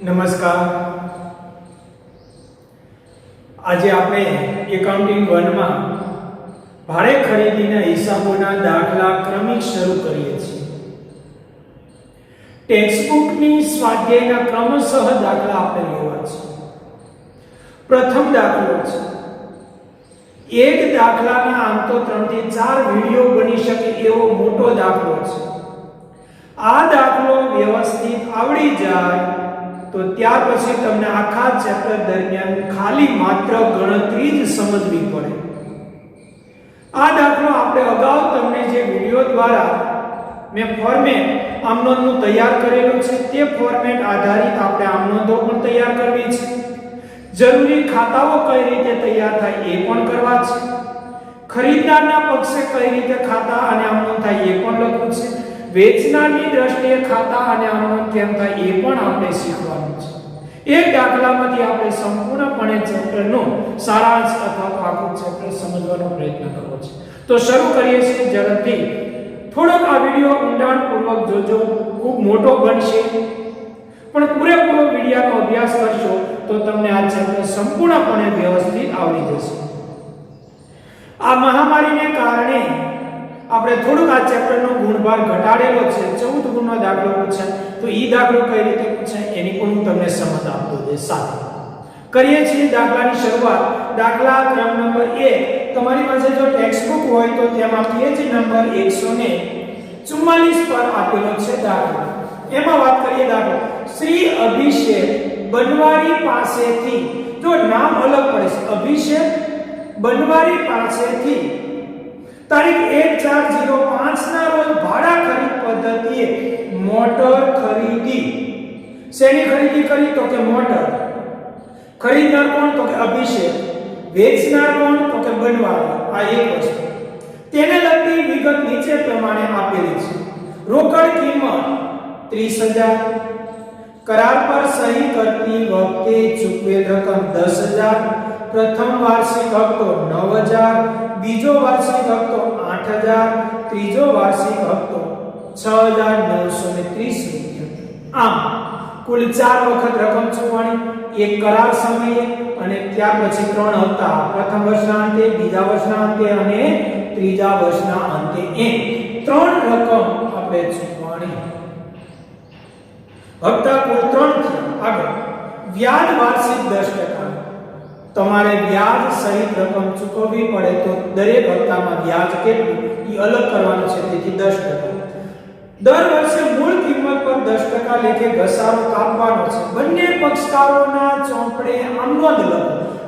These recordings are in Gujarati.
નમસ્કાર। આજે આપણે એકાઉન્ટિંગ 1 માં ભાડે ખરીદીના હિસાબોના દાખલા ક્રમિક શરૂ કરીએ છીએ। ટેક્સ્ટબુકની સ્વાધ્યાયના ક્રમશઃ દાખલા આપણે લેવા છે। પ્રથમ દાખલો છે, એક દાખલાના આમ તો 3 થી 4 વિડિયો બની શકે એવો મોટો દાખલો છે। આ દાખલો વ્યવસ્થિત આવડી જાય તો ત્યાર પછી તમને આખા ચેપ્ટર દરમિયાન ખાલી માત્ર ગણતરી જ સમજવી પડે। આ દાખલો આપણે અગાઉ તમને જે વિડિયો દ્વારા મેં ફોર્મેટ આમનોંધનું તૈયાર કરેલું છે તે ફોર્મેટ આધારિત આપણે આમનોંધો પણ તૈયાર કરવી છે। જરૂરી ખાતાઓ કઈ રીતે તૈયાર થાય એ પણ કરવા છે। ખરીદનારના પક્ષે કઈ રીતે ખાતા અને આમનોંધ થાય એ પણ લખવું છે। વેચનારની દ્રષ્ટિએ ખાતા અને આમનોંધ કેમ થાય એ પણ આપણે શીખવાનું છે। એક દાખલામાંથી આપણે સંપૂર્ણપણે ચેપ્ટરનો સારાંશ અથવા તો આખું ચેપ્ટર સમજવાનો પ્રયત્ન કરવો છે। તો શરૂ કરીએ છીએ ઝડપથી। થોડોક આ વિડિયો ઊંડાણપૂર્વક જોજો, ખૂબ મોટો બનશે, પણ પૂરેપૂરો વિડિયોનો અભ્યાસ કરશો તો તમને આ ચેપ્ટર સંપૂર્ણપણે વ્યવસ્થિત આવડી જશે। આ મહામારીને કારણે આપણે થોડુંક આ ચેપ્ટરનો ગુણભાર ઘટાડેલો છે। 14 ગુણનો દાખલો પૂછાય તો ઈ દાખલો કઈ રીતે પૂછાય એની પણ હું તમને સમજ આપતો જઈશ। સાથે કરીએ છીએ દાખલાની શરૂઆત। દાખલા ક્રમ નંબર 1, તમારી પાસે જો ટેક્સ્ટબુક હોય તો તેમાં પેજ નંબર 144 પર આપેલો છે દાખલો। એમાં વાત કરીએ દાખલો, શ્રી અભિષેક બનવારી પાસેથી, જો નામ અલગ પડે છે, અભિષેક બનવારી પાસેથી તારીખ 1/4/05 ના રોજ ભાડા ખરીદ પદ્ધતિએ મોટર ખરીદી। શેની ખરીદી કરી? તો કે મોટર। ખરીદનાર કોણ? તો કે અભિષેક। વેચનાર કોણ? તો કે બનવારી। આ એક વસ્તુ। તેને લગતી વિગત નીચે પ્રમાણે આપેલી છે। રોકડ કિંમત 30,000, કરાર પર સહી કરતી વખતે ચૂકવેલ રકમ 10,000, પ્રથમ વાર્ષિક હપ્તો 9,000, બીજો વાર્ષિક હપ્તો 8,000, ત્રીજો વાર્ષિક હપ્તો 6,930 રૂપિયા। આમ કુલ 4 વખત રકમ ચૂકવણી, એક કરાર સમયે અને ત્યાર પછી 3 હપ્તા, પ્રથમ વર્ષના અંતે, બીજા વર્ષના અંતે અને ત્રીજા વર્ષના અંતે, એમ 3 રકમ આપણે ચૂકવણી। હપ્તા કુલ 3 છે। આગળ વ્યાજ વાર્ષિક 10%। તમારે વ્યાજ સહિત રકમ ચૂકવવી પડે તો દરેક હપ્તામાં વ્યાજ કેટલું એ અલગ કરવાનું છે, તેથી 10%। દર વર્ષે મૂળ કિંમત પર 10% લેખે ઘસારો કાપવાનો છે। બંને પક્ષકારોના ચોપડે આમનોંધ લખો,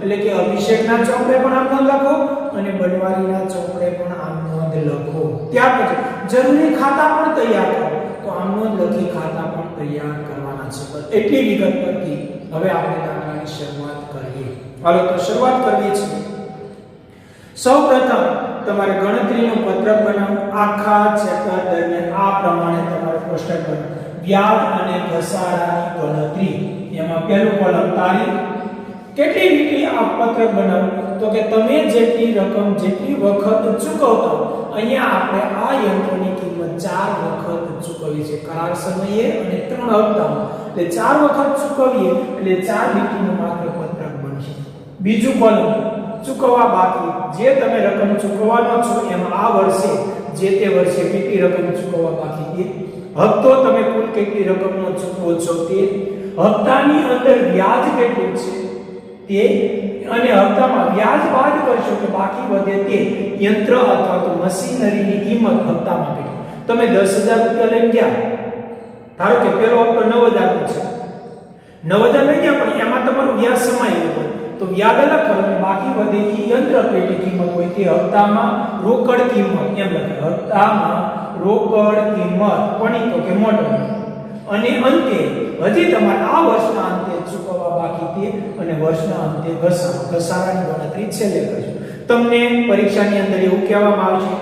એટલે કે અભિષેકના ચોપડે પણ આમનોંધ લખો અને બનવારીના ચોપડે પણ આમનોંધ લખો। ત્યાર પછી જરૂરી ખાતા પણ તૈયાર કરો, તો આમનોંધ લખી ખાતા પણ તૈયાર કરવાના છે। એટલી વિગત પરથી હવે આપણે દાખલાની શરૂઆત કરીએ। હાલો તો શરૂઆત કરીએ છીએ। સૌપ્રથમ તમારે ગણતરીનું પત્રક બનાવો। આખા ચેપ્ટર દરમિયાન આ પ્રમાણે તમારે કોષ્ટક બનાવો, વ્યાજ અને ઘસારાની ગણતરી। એમાં પહેલું કોલમ તારીખ, કેટલી વીકલી આ પત્રક બનાવો તો કે તમે જેટલી રકમ જેટલી વખત ચૂકવતા, અહીંયા આપણે આ યંત્રની કિંમત 4 વખત ચૂકવી છે, કરાર સમયે અને 3 હપ્તામાં, એટલે 4 વખત ચૂકવીએ એટલે 4 લીટીનું માત્ર પત્રક બનશે। બીજું કોલમ ચૂકવવા બાકી, જે તમે રકમ ચૂકવવાનો છો એમાં આ વર્ષે જે તે વર્ષે કેટલી રકમ ચૂકવવા બાકી છે, હપ્તો તમે કુલ કેટલી રકમનો ચૂકવો છો તે, હપ્તાની અંદર વ્યાજ કેટલું છે તે, અને હપ્તામાં વ્યાજ બાદ કરશો કે બાકી વધે તે યંત્ર અથવા તો મશીનરીની કિંમત હપ્તામાં કેટલી। તમે 10,000 રૂપિયા લઈને ગયા, ધારો કે પેલો હપ્તો 9,000 નો છે, 9,000 લઈ ગયા પણ એમાં તમારું વ્યાજ સમાયેલું હોય તો વ્યાજ અલગ કરો અને બાકી વધે એ યંત્ર પેટી કિંમત હોય તે હપ્તામાં રોકડ કિંમત એમ લખે। હપ્તામાં રોકડ કિંમત કોની? તો કે મોટર। અને અંતે હજી તમારે આ વર્ષના અંતે ચૂકવવા બાકી તે અને વર્ષના અંતે ઘસારાની ગણતરી છેલ્લે કરજો। તમને પરીક્ષાની અંદર એવું કહેવામાં આવશે,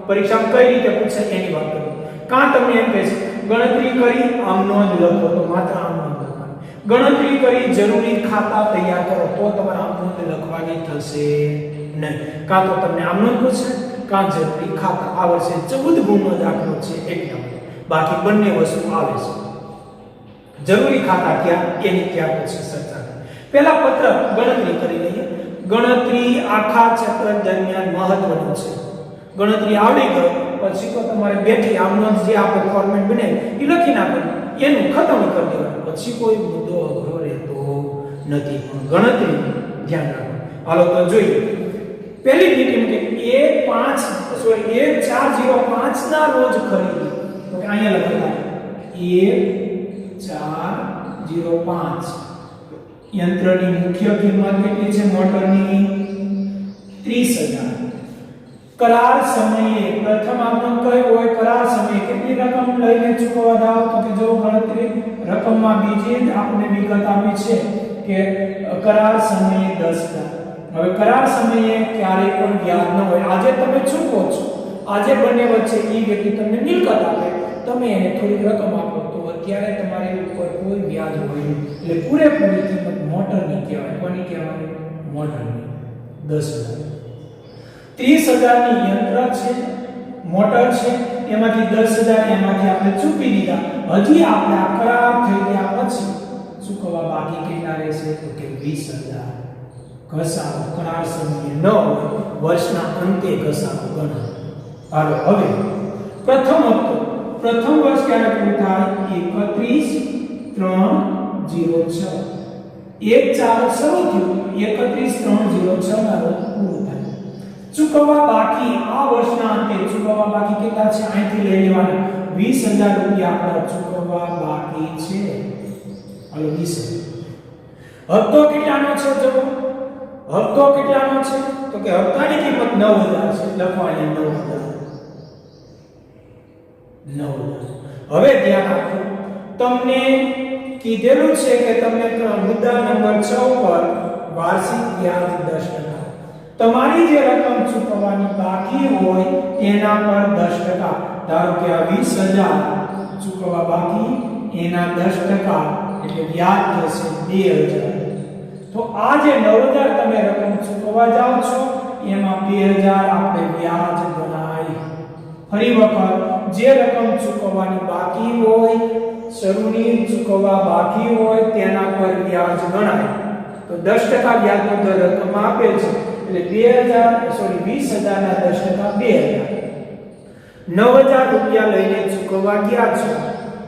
પરીક્ષામાં કઈ રીતે પૂછે એની વાત કરો। કાં તમને એમ કહે છે ગણતરી કરી આમનોંધ લખો તો માત્ર આમનોંધ લખવાની, ગણતરી કરી જરૂરી ખાતા તૈયાર કરો તો તમારે આમનોંધ લખવાની થશે નહીં। કાં તો તમને આમનોંધ પૂછે કાં જરૂરી ખાતા। આ વર્ષે 14 ગુણનો દાખલો છે એટલા માટે, બાકી બંને વસ્તુ આવે છે। જરૂરી ખાતા ક્યાં એની ત્યાર પછી ચર્ચા પહેલા પત્રક ગણતરી કરી લઈએ ગણતરી આખા ચક્ર દરમિયાન મહત્વનું છે ગણતરી આવડી ગઈ પછી તો તમારે બેઠી આમનો જે આપણે ફોર્મેટ બનાવી એ લખી નાખવાનું એનું ખતમ કરી દેવાનું પછી કોઈ મુદ્દો અઘરો રહેતો નથી પણ ગણતરી ધ્યાન રાખો હાલો તો જોઈએ પહેલી મીટિંગ કે 1405 ના રોજ ખરીદી તો અહીંયા લખેલા 1405 યંત્રની મુખ્ય કિંમત કેટલી છે મોટરની 30000 કરાર સમયે પ્રથમ આપણને કહ્યું હોય કરાર સમયે કેટલી રકમ લઈને ચૂકવવા દાવ તો કે જો ગણતરી રકમમાં બીજી આપણે વિગત આપી છે કે કરાર સમયે 10000 હવે કરાર સમયે ક્યારેય પણ વ્યાજ ન હોય આજે તમે ચૂકવો છો આજે બંને વચ્ચે ઈ વ્યક્તિ તમને મિલકત આપે તમે એને થોડી રકમ આપો તો અત્યારે તમારી ઉપર કોઈ વ્યાજ હોય નહીં એટલે પૂરેપૂરી કિંમત મોટરની કહેવાય કોની કહેવાય મોટરની 10000 30000 ની યંત્ર છે મોટર છે એમાંથી 10000 એમાંથી આપણે ચૂકવી દીધા હજી આપણે આ કરાર થઈ ગયા પછી ચૂકવવા બાકી કેટલા રહેશે તો કે 20000 ઘસારો કરાર સમયે ન હોય વર્ષના અંતે ઘસારો ગણો હાલો હવે પ્રથમ હપ્તો પ્રથમ વર્ષ ક્યારે પૂરું થાય 31/3/06 એક ચાલુ શરૂ થયું 31/3/06 ના રોજ પૂરું થાય ચૂકવવા બાકી આ વર્ષના અંતે ચૂકવવા બાકી કેટલા છે અહીંથી લઈ લેવાના 20000 રૂપિયા આપણા ચૂકવવા બાકી છે હાલો 20000 હપ્તો કેટલાનો છે જો હપ્તો કેટલાનો છે તો કે હપ્તાની કિંમત 9000 છે લખવાની 9000 હવે ધ્યાન રાખો તમને કીધેલું છે કે તમને મુદ્દા નંબર 6 પર વાર્ષિક વ્યાજ 10% તમારી જે રકમ ચૂકવવાની બાકી હોય તેના પર 10% ધારો કે આ 20000 ચૂકવવા બાકી એના 10% એટલે વ્યાજ થશે 2000 તો આ જે 9000 તમે રકમ ચૂકવવા જાવ છો એમાં 2000 આપણે વ્યાજ ગણાય ફરી વખત જે રકમ ચૂકવવાની બાકી હોય શરૂની ચૂકવવા બાકી હોય તેના પર વ્યાજ ગણાય તો 10% વ્યાજનો દર રકમ આપેલ છે એટલે 20000 ના 10% 2000 9000 રૂપિયા લઈને ચૂકવવા ગયા છો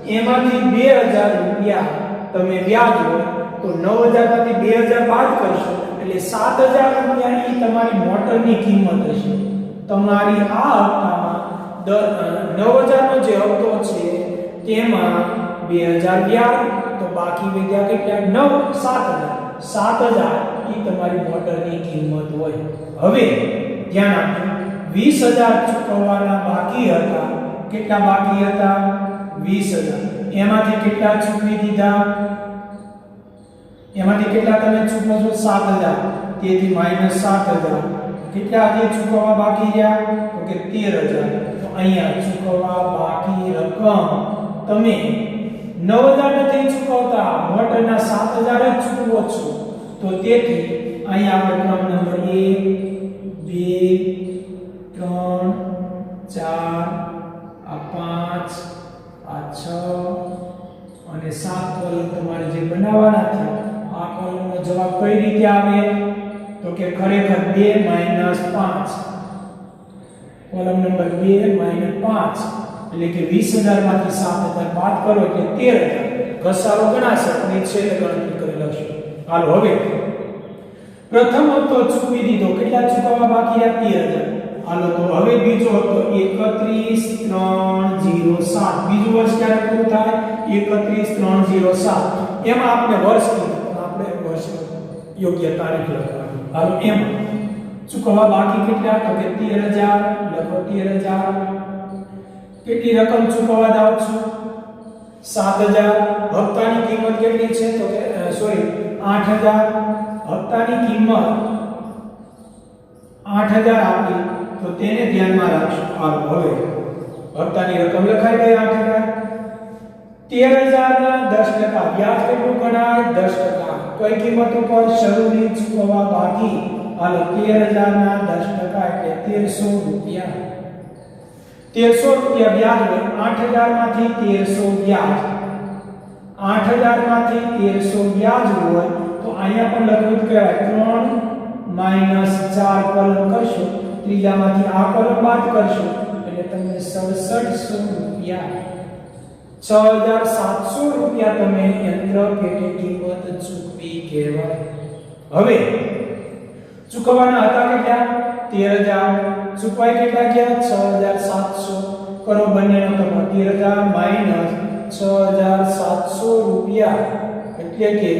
એમાંથી 2000 રૂપિયા તમે વ્યાજ હોય તો 9000 માંથી 2000 બાદ કરશો એટલે 7000 રૂપિયા એ તમારી મોટરની કિંમત હશે તમારી આ હપ્તામાં 9000 નો જે હપ્તો છે તેમાં 2000 વ્યાજ તો બાકી વધ્યા કેટલા 7000 એ તમારી મોટરની કિંમત હોય હવે ધ્યાન આપો 20000 ચૂકવવાના બાકી હતા કેટલા બાકી હતા 20000 એમાંથી કેટલા ચૂકવી દીધા એમાંથી કેટલા તમે ચૂકવો છો 7000 તેથી -7000 કેટલા આજે ચૂકવવા બાકી રહ્યા તો કે 13000 તો અહીંયા ચૂકવવા બાકી રકમ તમે 9000 નથી ચૂકવતા મોટરના 7000 જ ચૂકવો છો તો તેથી અહીંયા આપણે ક્રમ નંબર 1 2 3 4 આ 5 આ 6 અને 7 કોલમ તમારે જે બનાવવાના છે આ કોલમનો જવાબ કઈ રીતે આવે તો કે ખરેખર 2 - 5 કોલમ નંબર 2 - 5 એટલે કે 20000 માંથી 7000 બાદ કરો એટલે 13000 ઘસારો ગણાશે અને છેલ્લે ગણતરી કરી લખશું હાલો હવે પ્રથમ હપ્તો ચૂકવી દીધો કેટલા ચૂકવવા બાકી રહ્યા 13000 હાલો તો હવે બીજો હપ્તો 31/3/07 બીજું વર્ષ ક્યારે પૂરું થાય 31/3/07 એમાં આપણે વર્ષ કીધું આપણે વર્ષ યોગ્ય તારીખ લખવાની હાલો એમ ચૂકવવા બાકી કેટલા તો કે 13000 લખો 13000 કેટલી રકમ ચૂકવવા જાવ છો 7000 હપ્તાની કિંમત કેટલી છે તો કે સોરી 8000 હપ્તાની કિંમત 8000 આપી તો તેને ધ્યાનમાં રાખશો હાલો હવે હપ્તાની રકમ લખાઈ ગઈ 8000 13000 ના 10% વ્યાજ કેટલું ગણાય 10% કઈ કિંમત ઉપર શરૂની ચૂકવવા બાકી હાલો 13000 ના 10% એટલે 1300 રૂપિયા 1300 રૂપિયા વ્યાજ હોય 8000 માંથી 1300 વ્યાજ 8000 માંથી 1300 વ્યાજ હોય તો અહીંયા પણ લખવું જ કહેવાય 3 - 4 કોલમ કરશો, ત્રીજામાંથી આ કોલમ બાદ કરશો એટલે તમને 6700 રૂપિયા 6700 રૂપિયા તમે યંત્ર પેટી કિંમત ચૂકવી કહેવાય. હવે ચૂકવવાના હતા કેટલા? 13000. ચૂકવાય કેટલા ગયા? 6700. કરો બંનેનો તફાવત. 13000 - 6700 રૂપિયા એટલે કે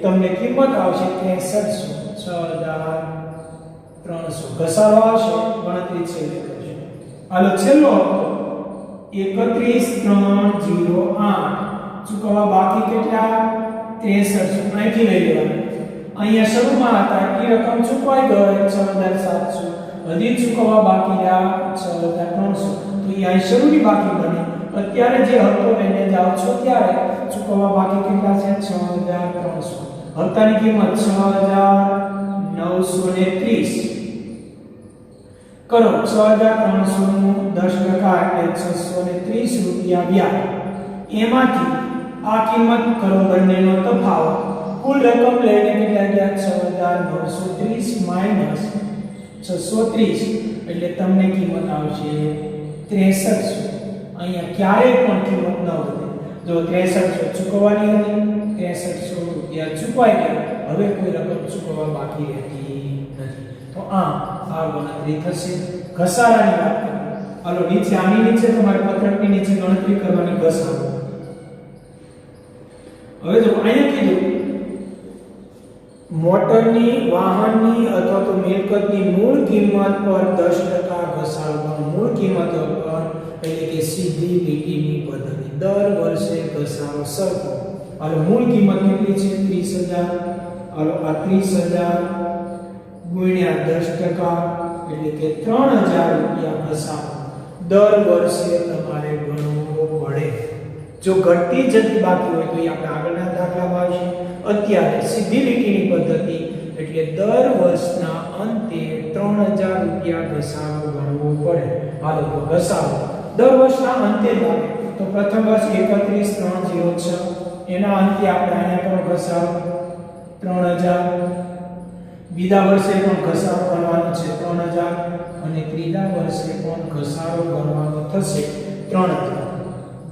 તમને કિંમત આવશે 6300. ઘસારો આવશે, ગણતરી છેલ્લે કરજો. હાલો છેલ્લો હપ્તો 31308. ચૂકવવા બાકી કેટલા? 6300. અહીંથી લઈ લેવાનું. અહીંયા શરૂમાં હતા એટલી રકમ ચૂકવાઈ ગઈ 6700. હજી ચૂકવવા બાકી રહ્યા 6300. તો અહીંયા શરૂની બાકી બની. અત્યારે જે હપ્તો લઈને જાઓ છો ત્યારે ચૂકવવા બાકી કેટલા છે? 6300. હપ્તાની કિંમત 6930. કરો 6300 નું 10% એટલે 630 રૂપિયા વ્યાજ. એમાંથી આ કિંમત કરો બંનેનો તફાવત. કુલ રકમ લઈને કેટલા ગયા? 6930 - 630 એટલે તમને કિંમત આવશે 6300. અહીંયા ક્યારેય પણ કિંમત ન વધે. જો 6300 ચૂકવવાની હતી, 6300 રૂપિયા ચૂકવાઈ ગયા. હવે કોઈ રકમ ચૂકવવા બાકી રહેતી નથી. તો આ ગણતરી થશે. ઘસારાની વાત કરીએ. હાલો નીચે આની નીચે તમારે પત્રકની નીચે ગણતરી કરવાની ઘસારો. હવે જો અહીંયા કીધું મોટરની, વાહનની અથવા તો મિલકતની મૂળ કિંમત પર 10% ઘસારો કરો. મૂળ કિંમત પર એટલે કે સીધી લીટીની પદ્ધતિ. દર વર્ષે ઘસારો સરખો. હાલો મૂળ કિંમત કેટલી છે? 30000. હાલો આ 30000 ગુણ્યા 10% એટલે કે 3000 રૂપિયા ઘસારો દર વર્ષે તમારે ગણવો પડે. જો ઘટતી જતી બાકી હોય તો એ આપણે આગળના દાખલામાં આવશે. અત્યારે સીધી લીટીની પદ્ધતિ એટલે દર વર્ષના અંતે 3000 રૂપિયા ઘસારો ગણવો પડે. હાલો તો ઘસારો દર વર્ષના અંતે લાગે તો પ્રથમ વર્ષ 31306 એના અંતે આપણે અહીંયા પણ ઘસારો 3000. બીજા વર્ષે પણ ઘસારો ગણવાનો છે 3000 અને ત્રીજા વર્ષે પણ ઘસારો ગણવાનો થશે 3000.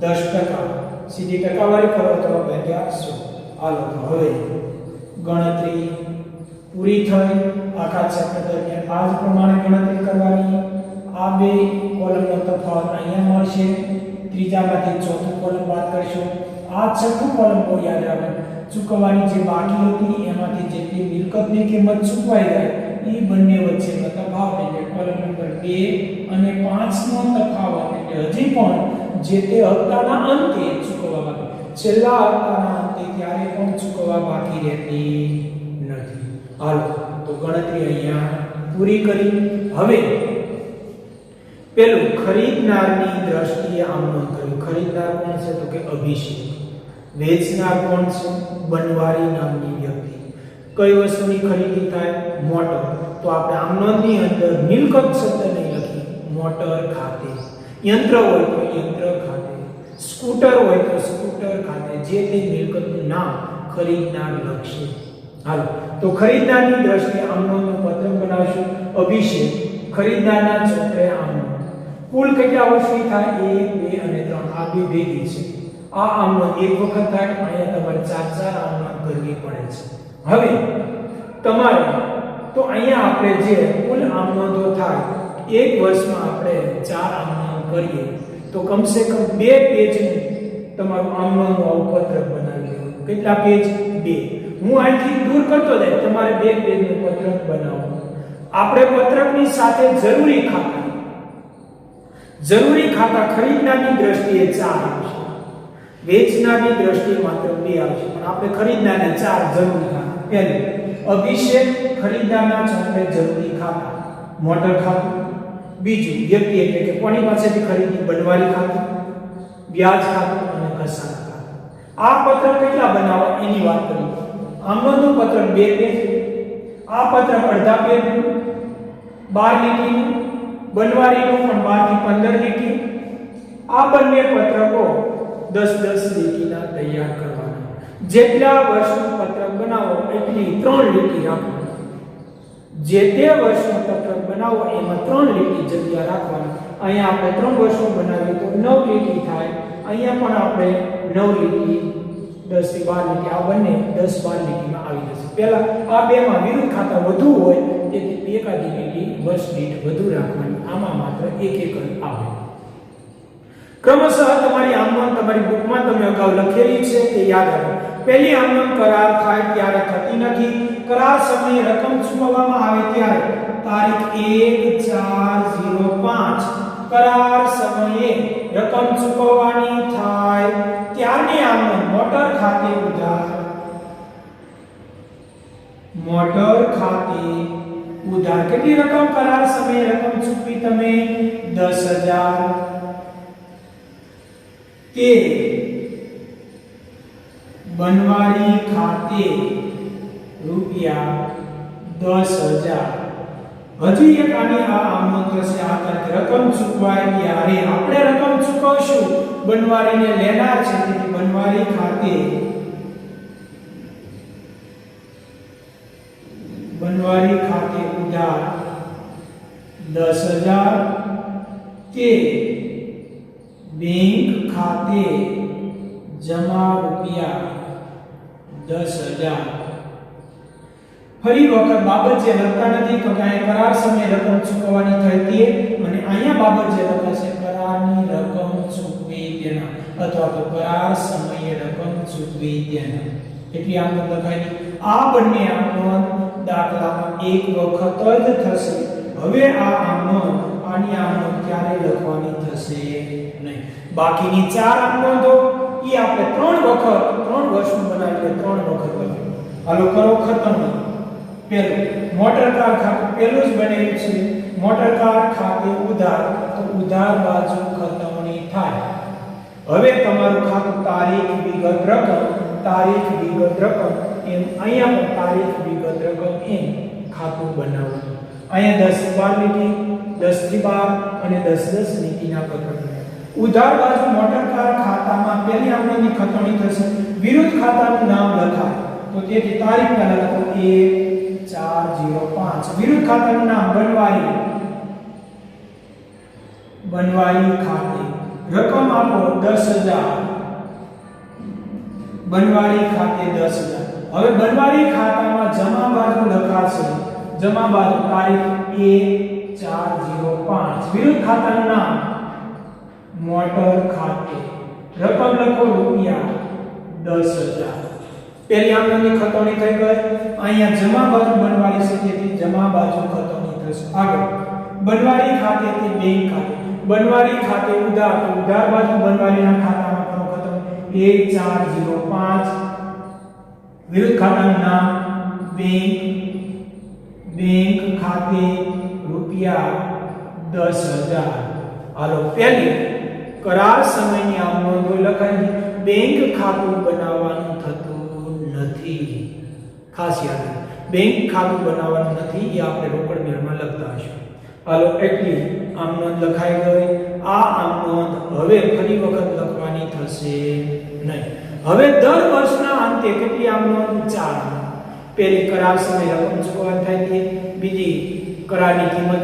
10% સીધી ટકાવારી કરો તો 1100. હાલો તો હવે ગણતરી પૂરી થઈ. આખા ચેપ્ટર દરમિયાન આ જ પ્રમાણે ગણતરી કરવાની. આ બે કોલમનો તફાવત અહીંયા મળશે. ત્રીજામાંથી ચોથું કોલમ બાદ કરશો. આ છઠ્ઠું કોલમ પર યાદ રાખો. ચૂકવવાની જે બાકી હતી એમાંથી જેટલી મિલકતની કિંમત ચૂકવાઈ જાય એ બંને વચ્ચેનો તફાવત એટલે કોલમ નંબર 2 અને 5 નો તફાવત એટલે હજી પણ જે તે હપ્તાના અંતે ચૂકવવા બાકી. છેલ્લા હપ્તાના અંતે ક્યારે પણ ચૂકવવા બાકી રહેતી નથી. હાલો તો ગણતરી અહીંયા પૂરી કરી. હવે પેલું ખરીદનારની દ્રષ્ટિએ આમનોંધ કર્યું. ખરીદનાર કોણ છે? તો કે અભિષેક. વેચનાર કોણ છે? બનવારી નામની વ્યક્તિ. કઈ વસ્તુની ખરીદી થાય? મોટર. તો આપણે આમનોંધની અંદર મિલકત શબ્દ નહીં લખી. મોટર ખાતે. યંત્ર હોય તો યંત્ર ખાતે. સ્કૂટર હોય તો સ્કૂટર ખાતે. જે તે મિલકતનું નામ ખરીદનાર લખશે. હાલો તો ખરીદનારની દ્રષ્ટિએ આમનોંધનું પત્રક બનાવશું. અભિષેક ખરીદનારના ચોપડે આમનોંધ. કુલ કેટલા વર્ષની થાય? 1 2 અને 3. આ બે ભેગી છે. આ આમનોંધ એક વખત થાય. અહીંયા તમારે 4 આમનોંધ કરવી પડે છે. હવે તમારે તો અહીંયા આપણે જે કુલ આમનોંધો થાય એક વર્ષમાં આપણે 4 આમનોંધ કરીએ તો કમસે કમ 2 પેજનું તમારું આમનોંધનું આવું પત્રક બનાવી લેવું. કેટલા પેજ? 2. હું અહીંથી દૂર કરતો જાય તમારે 2 પેજનું પત્રક બનાવવું. આપણે પત્રકની સાથે જરૂરી ખાતા ખરીદનારની દ્રષ્ટિએ 4 આવશે. વેચનારની દ્રષ્ટિએ માત્ર 2 આવશે. પણ આપણે ખરીદનારને 4 જરૂરી ખાતા. પહેલું અભિષેક ખરીદનારના ચોપડે જરૂરી ખાતા મોટર ખાતું. બીજું વ્યક્તિ એટલે કે કોની પાસેથી ખરીદી? બનવારી ખાતું, વ્યાજ ખાતું અને ઘસારા ખાતું. આ પત્રક કેટલા બનાવવા એની વાત કરીએ. આમનોંધનું પત્રક 2 પેજ. આ પત્રક અડધા પેજનું 12 લીટીનું. બનવારીનું પણ 12 થી 15 લીટી. આ બંને પત્રકો 10 લીટીના તૈયાર કરવાના. જેટલા વર્ષનું પત્રક બનાવો એટલી 3 લીટી રાખવાની. જે તે વર્ષનું પત્રક બનાવો એમાં 3 લીટી જગ્યા રાખવાની. અહીંયા આપણે 3 વર્ષનું બનાવીએ તો 9 લીટી થાય. અહીંયા પણ આપણે 9 લીટી 10 થી 12 લીટી આ બંને 10-12 લીટીમાં આવી જશે. પહેલા આ બેમાં વિરુદ્ધ ખાતા વધુ હોય તેથી એકાદી લીટી વર્ષ દીઠ વધુ રાખવાની. આમાં માત્ર એક જ આવે. ક્રમશઃ તમારી આમનોંધ તમારી બુકમાં તમે અગાઉ લખેલી છે તે યાદ રાખો. પહેલી આમનોંધ કરાર થાય ત્યારે થતી નથી. કરાર સમયે રકમ ચૂકવવામાં આવે ત્યારે તારીખ 1/4/05 કરાર સમયે રકમ ચૂકવવાની થાય ત્યારની આમનોંધ મોટર ખાતે ઉધાર કેટલી રકમ કરાર સમયે રકમ ચૂકવી તમે 10,000 કે બનવારી ખાતે રૂપિયા 10,000. હજી એક આની આ આમનોંધ છે. આ તારીખે રકમ ચૂકવાય ત્યારે આપણે રકમ ચૂકવશું બનવારીને લેનાર છે તેથી બનવારી ખાતે ઉધાર 10,000 કે બેંક ખાતે જમા રૂપિયા 10,000. ફરી વખત બાબત જે લખતા નથી તો કે કરાર સમયે રકમ ચૂકવવાની થતી અને અહીંયા બાબત જે લખાશે કરારની રકમ ચૂકવી તેના અથવા તો કરાર સમયે રકમ ચૂકવી તેના. એટલી આમનોંધ લખાય. આ બંને આમનોંધ દાખલામાં એક વખત જ થશે. હવે આ આમનોંધ આની આમનોંધ ક્યારે લખવાની થશે નહીં. બાકીની 4 આમનોંધો ઈ આપણે 3 વર્ષનું બનાવીએ 3 વખત લખીએ. હાલો કરો ખતમ. પહેલું મોટર કાર ખાતે પહેલું જ બનેલું છે. મોટર કાર ખાતે ઉધાર તો ઉધાર બાજુ ખતમણી થાય. હવે તમારું ખાતું તારીખ વિગત રકમ એમ અહીંયા પણ તારીખ વિગત રકમ એમ ખાતું બનાવવું. અહીંયા 10 થી 12 લીટી 10 થી 12 અને 10 લીટીના પત્રક. ઉધાર બાજુ મોટર કાર ખાતામાં પહેલી આમનોંધની ખતમણી થશે. વિરુદ્ધ ખાતાનું નામ લખાય તો તેથી તારીખ પહેલા લખો 1/4/05. વિરુદ્ધ ખાતાનું નામ બનવારી ખાતે. રકમ આપો 10,000. બનવારી ખાતે 10,000. હવે બનવારી ખાતામાં જમા બાજુ લખાશે. જમા બાજુ તારીખ 1/4/05. વિરુદ્ધ ખાતાનું નામ મોટર ખાતે. રકમ લખો રૂપિયા 10,000. પહેલી આમનોંધની ખતમણી થઈ ગઈ. અહીંયા જમા બાજુ બનવારી છે તેથી જમા બાજુ ખતમણી થશે. આગળ બનવારી ખાતેથી બેંક ખાતે. બનવારી ખાતે ઉધાર તો ઉધાર બાજુ બનવારીના ખાતામાં કરો ખતમ 1/4/05. વિરુદ્ધ ખાતાનું નામ બેંક ખાતે રૂપિયા 10,000. હાલો પહેલી કરાર સમયની આમનોંધો લખાય. બેંક ખાતું બનાવવાનું થતું નથી. ખાસ યાદ રાખો બેંક ખાતું બનાવવાનું નથી એ આપણે રોકડ મેળમાં લખતા હશું. હાલો એટલી આમનોંધ લખાઈ ગઈ. આ આમનોંધ હવે ફરી વખત લખવાની થશે નહીં. હવે દર વર્ષના અંતે કેટલી આમનોંધ? 4. પહેલી કરાર સમયે રકમ ચૂકવવાની થાય છે. બીજી કરારની કિંમત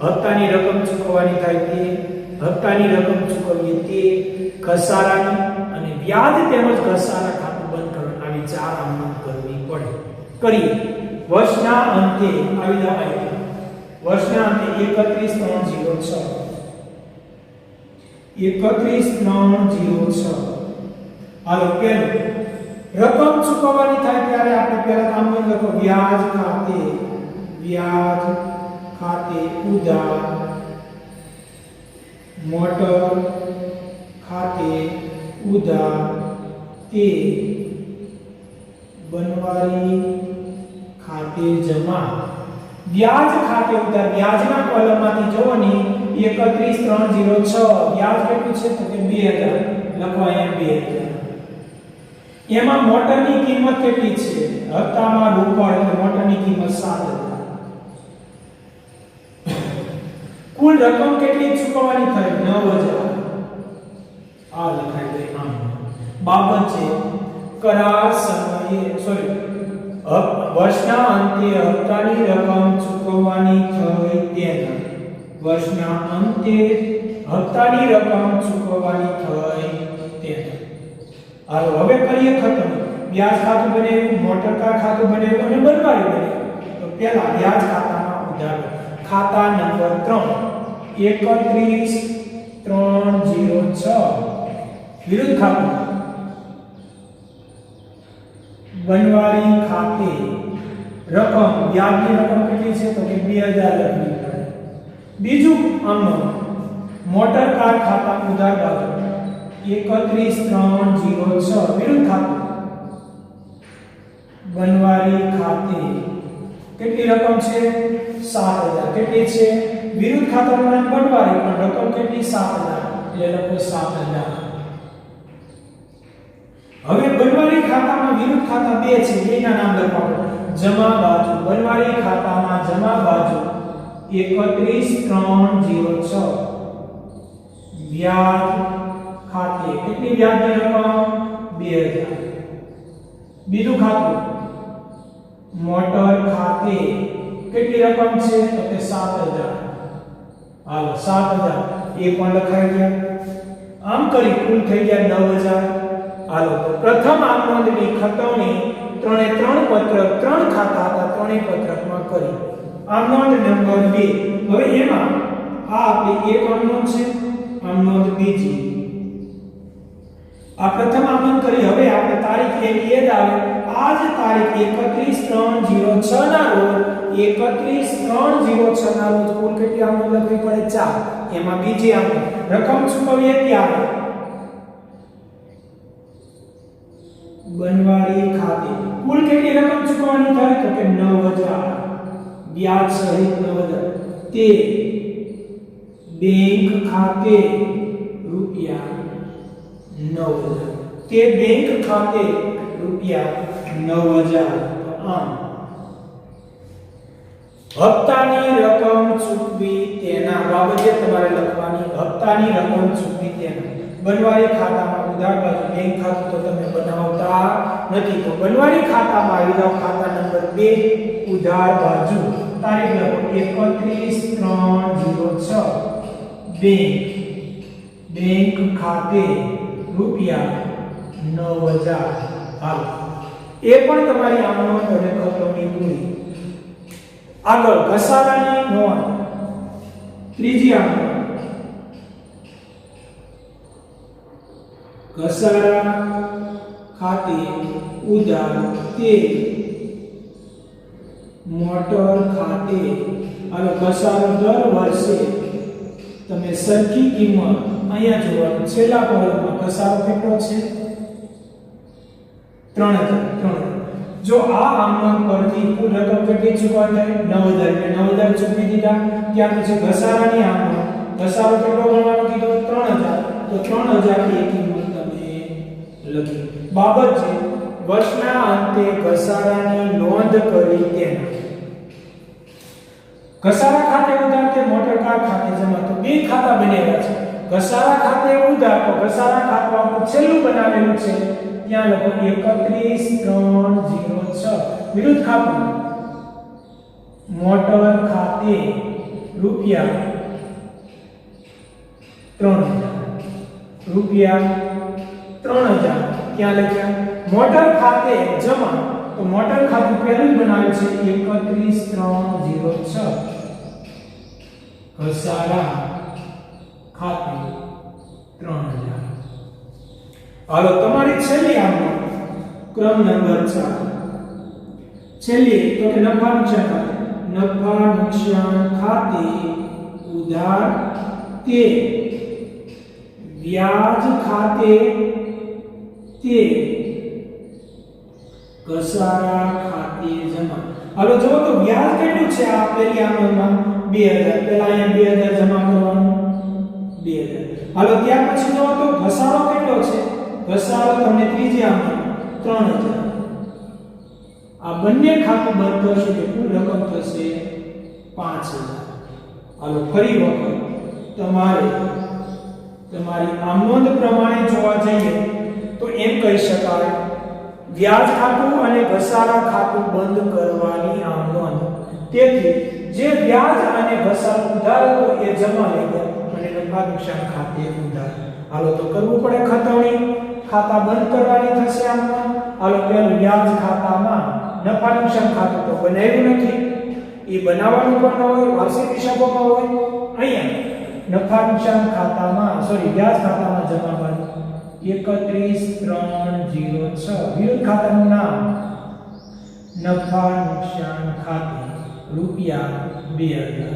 હપ્તાની રકમ ચૂકવવાની થાય છે. હપ્તાની રકમ ચૂકવીએ તે ઘસારાની અને વ્યાજ તેમજ ઘસારા ખાતું બંધ કરવાનું. આવી 4 આમનોંધ કરવી પડે. કરીએ વર્ષના અંતે આવી જાય. વર્ષના અંતે 31/3/06. 31/3/06. હાલો પહેલું રકમ ચૂકવવાની થાય ત્યારે આપણે પહેલા આમનોંધ લખો. વ્યાજ ખાતે ઉધાર મોટર ખાતે ઉધાર તે બનવારી ખાતે જમા. વ્યાજ ખાતે ઉધાર વ્યાજના કોલમમાંથી જોવો ને 31/3/06. વ્યાજ કેટલું છે તો કે 2000. લખો અહીંયા 2000. એમાં મોટરની કિંમત કેટલી છે? હપ્તામાં રોકડ એટલે મોટરની કિંમત 7,000. કુલ રકમ કેટલી ચૂકવવાની થઈ? 9,000. આ લખાઈ ગઈ આમ. બાબત છે કરાર સમયે વર્ષના અંતે હપ્તાની રકમ ચૂકવવાની થઈ તેના વર્ષના અંતે હપ્તાની રકમ ચૂકવવાની થઈ તેના હાલો હવે કરીએ ખતમ વ્યાજ ખાતું બનાવ્યું મોટર કાર ખાતું બનાવ્યું અને બનવારી બનાવ્યું તો પહેલા વ્યાજ ખાતામાં ઉધાર ખાતા નંબર 3 વિરુદ્ધ ખાતું બનવારી ખાતે રકમ વ્યાજની રકમ કેટલી છે તો કે 2000 લખવી પડે બીજું આમનો મોટર કાર ખાતા ઉધાર બાજુ 31306 વિરુદ્ધ ખાતું બનવારી ખાતે કેટલી રકમ છે 7000 કેટલી છે વિરુદ્ધ ખાતાનું નામ બનવારી પણ રકમ કેટલી 7000 એટલે લખો 7000 હવે બનવારી ખાતામાં વિરુદ્ધ ખાતા બે છે બેના નામ લખવા પડે જમા બાજુ બનવારી ખાતામાં જમા બાજુ 31306 વ્યાજ ખાતે કેટલી વ્યાજની રકમ 2000 બીજું ખાતું મોટર ખાતે કેટલી રકમ છે તો કે 7000 હાલો 7000 એ પણ લખાઈ ગયા આમ કરી કુલ થઈ ગયા 9000 હાલો પ્રથમ આમ નોંધની ખતવણી ત્રણે ત્રણ પત્રક ત્રણ ખાતા હતા ત્રણેય પત્રકમાં કરી આમ નોંધ નંબર 2 હવે એમાં આ આપણી એક આમ નોંધ છે આમ નોંધ બીજી આ પ્રથમ આમ નોંધ કરી હવે આપણે તારીખ એની યાદ આવે આજ તારીખ 31/3/06 ના રોજ 31/3/06 ના રોજ કુલ કેટલી આમ નોંધ લખવી પડે 4 એમાં બીજી આમ રકમ ચૂકવીએ ત્યારે બનવારી ખાતે કુલ કેટલી રકમ ચૂકવવાની થાય તો કે 9000 વ્યાજ સહિત 9000 તે બેંક ખાતે રૂપિયા 9000 તે બેંક ખાતે રૂપિયા 9000 આમ હપ્તાની રકમ ચૂકવી તેના બાબતે તમારે લખવાની હપ્તાની રકમ ચૂકવી તેના બનવારી ખાતામાં ઉધાર બાજુ બેંક ખાતું તો તમે બનાવતા નથી તો બનવારી ખાતામાં આવી જાવ ખાતા નંબર 2 ઉધાર બાજુ તારીખ લખો 31/3/06 બેંક ખાતે રૂપિયા 9000 હાલ એ પણ તમારી આમનો અને ખતમની પૂરી આગળ ઘસારાની નોંધ ત્રીજી આમનો ઘસારા ખાતે ઉધાર તે મોટર ખાતે અને ઘસારો દર વર્ષે તમે સરખી કિંમત અહીંયા જોવાનું છેલ્લા પગલામાં ઘસારો કેટલો છે 3000 જો આ આમનોંધ પરથી કુલ રકમ કેટલી ચૂકવવાની થાય 9000 એટલે 9000 ચૂકવી દીધા ત્યાર પછી ઘસારાની આમનોંધ ઘસારો કેટલો ગણવાનો કીધો 3000 તો 3000 ની કિંમત તમે લખી બાબત છે વર્ષના અંતે ઘસારાની નોંધ કરી તેના ઘસારા ખાતે ઉધાર તે મોટર કાર ખાતે જમા તો બે ખાતા બનેલા છે ઘસારા ખાતે ઉધાર તો ઘસારા ખાતું આપણું છેલ્લું બનાવેલું છે ત્યાં લખો 31/3/06 વિરુદ્ધ ખાતું મોટર ખાતે રૂપિયા 3000 ક્યાં લખ્યા મોટર ખાતે જમા તો મોટર ખાતું પહેલું જ બનાવ્યું છે 31/3/06 ઘસારા ખાતે 3000 હાલો તમારી છેલ્લી આમનો ક્રમ નંબર 4 છેલ્લી તો કે નફા નુકસાન ખાતે ઉધાર તે વ્યાજ ખાતે તે ઘસારા ખાતે જમા હાલો જો તો વ્યાજ કેટલું છે આ પહેલી આમનોંધમાં 2000 પહેલા અહીંયા 2000 જમા કરવાનું 2000 હાલો ત્યાર પછી જો તો ઘસારો કેટલો છે ઘસારો તમને ત્રીજી આમનોંધ 3000 આ બંને ખાતું બંધ થશે તો કુલ રકમ થશે 5000 હાલો ફરી વખત તમારી આમનોંધ પ્રમાણે જોવા જઈએ તો એમ કહી શકાય વ્યાજ ખાતું અને ઘસારા ખાતું બંધ કરવાની આ નોંધ. તેથી જે વ્યાજ અને ઘસારો ઉધાર હતો એ જમા લઈ ગયા અને નફા નુકસાન ખાતે ઉધાર. હાલો તો કરવું પડે ખતવણી, ખાતા બંધ કરવાની થશે આમ. હાલો પેલું વ્યાજ ખાતામાં નફા નુકસાન ખાતું તો બનાવ્યું નથી, એ બનાવવાનું પણ ન હોય, વાર્ષિક હિસાબોમાં હોય. અહીંયા નફા નુકસાન ખાતામાં વ્યાજ ખાતામાં જમા કરવું 31/3/06 વિરુદ્ધ ખાતાનું નામ નફા નુકસાન ખાતું રૂપિયા 2000.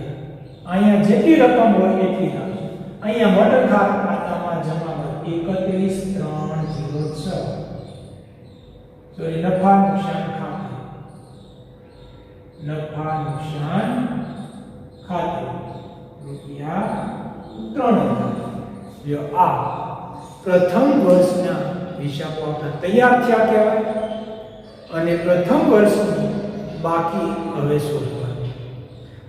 અહીંયા જેટલી રકમ હોય એટલી આવશે. અહીંયા મોટર ખાતામાં જમા કરો 31/3/06 નફા નુકસાન ખાતું, નફા નુકસાન ખાતું રૂપિયા 3000. જો આ પ્રથમ વર્ષના હિસાબો આપણા તૈયાર થયા કહેવાય. અને પ્રથમ વર્ષની બાકી હવે શોધવાની.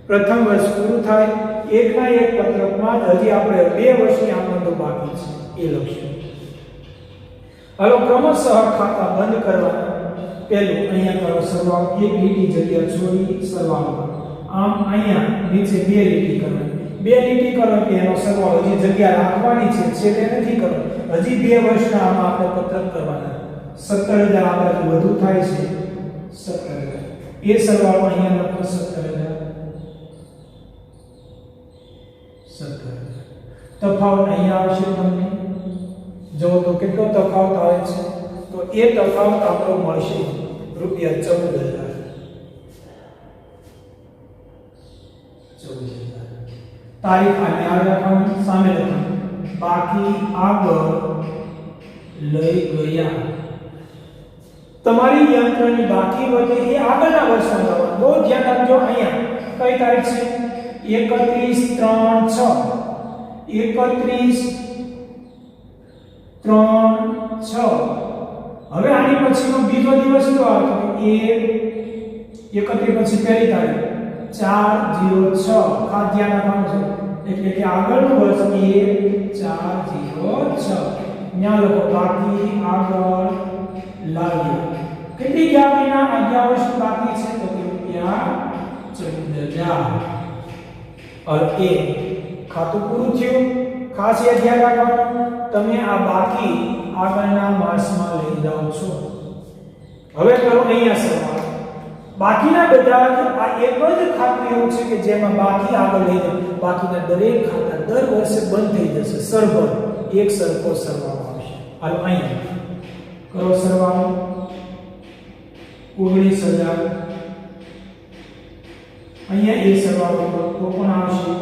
પ્રથમ વર્ષ પૂરું થાય એકના એક પત્રકમાં હજી આપણે 2 વર્ષની આમદો બાકી છે એ લખશું. હાલો ક્રમશઃ ખાતા બંધ કરવાના. પહેલું અહીંયા કરો સરવાળો, એક લીટી જગ્યા છોડી સરવાળો. આમ અહીંયા નીચે 2 લીટી કરવાની. 2 લીટી કરો કે એનો સરવાળો જે જગ્યા રાખવાની છે છેલ્લે નથી કરો. હજી 2 વર્ષના આમાં આપણે પત્રક કરવાના. 17000 આપણે વધુ થાય છે 17000. એ સરવાળો અહીંયા લખો 17000. તફાવત અહીંયા આવશે. તમને જો તો કેટલો તફાવત આવે છે તો એ તફાવત આપણો મળશે રૂપિયા 14000. તારીખ આને આ લખવાની, સામે લખવાનું. બાકી આગળ લઈ ગયા. તમારી યંત્રની બાકી વધે એ આગળના વર્ષમાં કરવાનું. બહુ ધ્યાન રાખજો. અહીંયા કઈ તારીખ છે? 31/3/6. 31/3/6. હવે આની પછીનો બીજો દિવસ કયો આવે? 31 પછી પહેલી તારીખ 4/06. ખાસ ધ્યાન રાખવાનું છે. એટલે કે આગળનું વર્ષ 4/06. ત્યાં લખો બાકી આગળ લાવ્યા. કેટલી ગયા મહિના? 11 વર્ષ બાકી છે તો રૂપિયા 14000. और ए ખાતું પૂરું થયું. ખાસ એ ધ્યાન રાખવાનું, તમે આ બાકી આગળના માસમાં લઈ જાઓ છો. હવે કરો અહીંયા સરવાળો. બાકીના બધા આ એક જ ખાતું એવું છે કે જેમાં બાકી આગળ લઈ જાઓ. બાકીના દરેક ખાતા દર વર્ષે બંધ થઈ જશે. સરભર એક સરખો સરવાળો આવશે. હાલો અહીંયા કરો સરવાળો 19000. અહીંયા એ સરવાળો કરો તો પણ આવશે